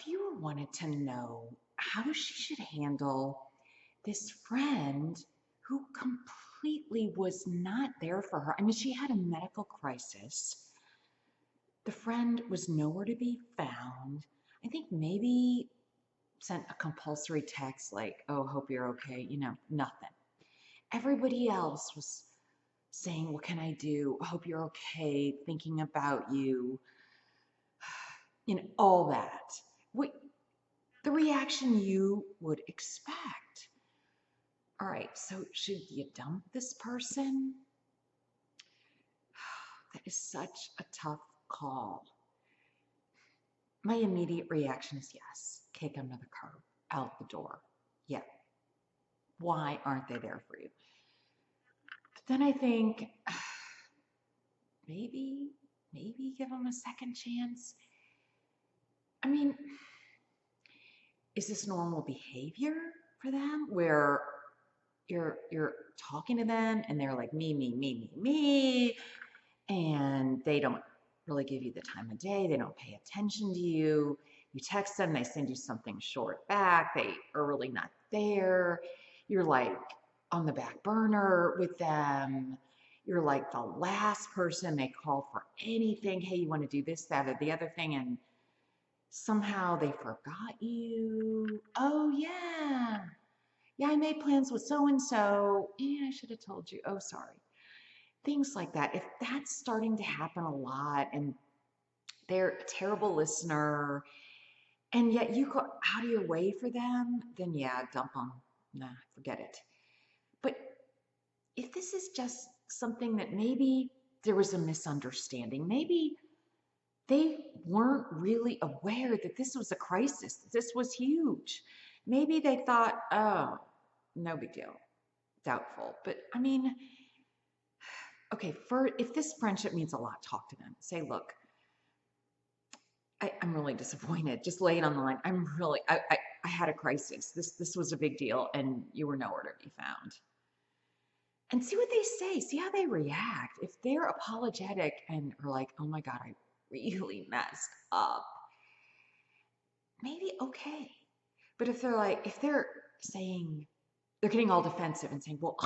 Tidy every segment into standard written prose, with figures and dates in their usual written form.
viewer wanted to know how she should handle this friend who completely was not there for her. I mean, she had a medical crisis. The friend was nowhere to be found. I think maybe sent a compulsory text like, oh, hope you're okay, nothing. Everybody else was saying, what can I do? Hope you're okay, thinking about you, all that. What the reaction you would expect. All right, so should you dump this person? That is such a tough call. My immediate reaction is yes, kick them to the curb, out the door. Yeah. Why aren't they there for you? But then I think maybe, maybe give them a second chance. I mean, is this normal behavior for them where you're talking to them and they're like me, and they don't really give you the time of day, they don't pay attention to you. You text them, they send you something short back, they are really not there. You're like on the back burner with them. You're like the last person they call for anything. Hey, you want to do this, that, or the other thing, and somehow they forgot you. Oh yeah, I made plans with so and so. Yeah, I should have told you. Oh, sorry. Things like that. If that's starting to happen a lot and they're a terrible listener and yet you go out of your way for them, then yeah, dump them. Nah, forget it. But if this is just something that maybe there was a misunderstanding, maybe they weren't really aware that this was a crisis, that this was huge. Maybe they thought, oh, no big deal, doubtful. But I mean, okay, if this friendship means a lot, talk to them. Say, look, I'm really disappointed. Just lay it on the line. I had a crisis. This was a big deal, and you were nowhere to be found. And see what they say. See how they react. If they're apologetic and are like, oh my God, I really messed up, maybe okay. But if they're saying, they're getting all defensive and saying, well,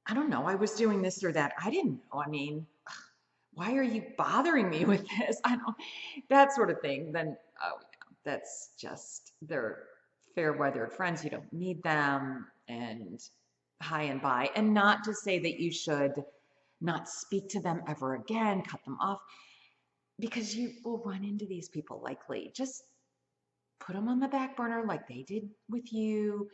I don't know, I was doing this or that. I didn't know. I mean, why are you bothering me with this? I don't, that sort of thing. Then, oh, yeah, that's just, they're fair weathered friends. You don't need them and high and by. And not to say that you should not speak to them ever again, cut them off, because you will run into these people likely. Just put them on the back burner like they did with you.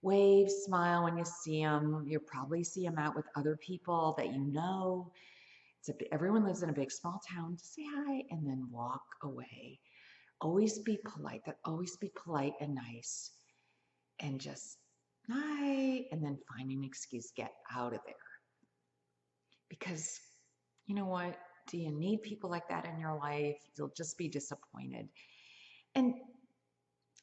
Wave, smile when you see them. You'll probably see them out with other people that you know. Everyone lives in a big small town. Just say hi and then walk away. Always be polite. Always be polite and nice. And just night and then find an excuse, get out of there. Because you know what? Do you need people like that in your life? You'll just be disappointed. And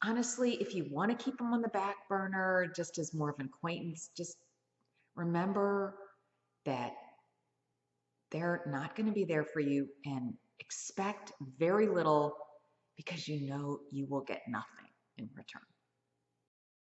honestly, if you want to keep them on the back burner just as more of an acquaintance, just remember that they're not going to be there for you and expect very little because you know you will get nothing in return.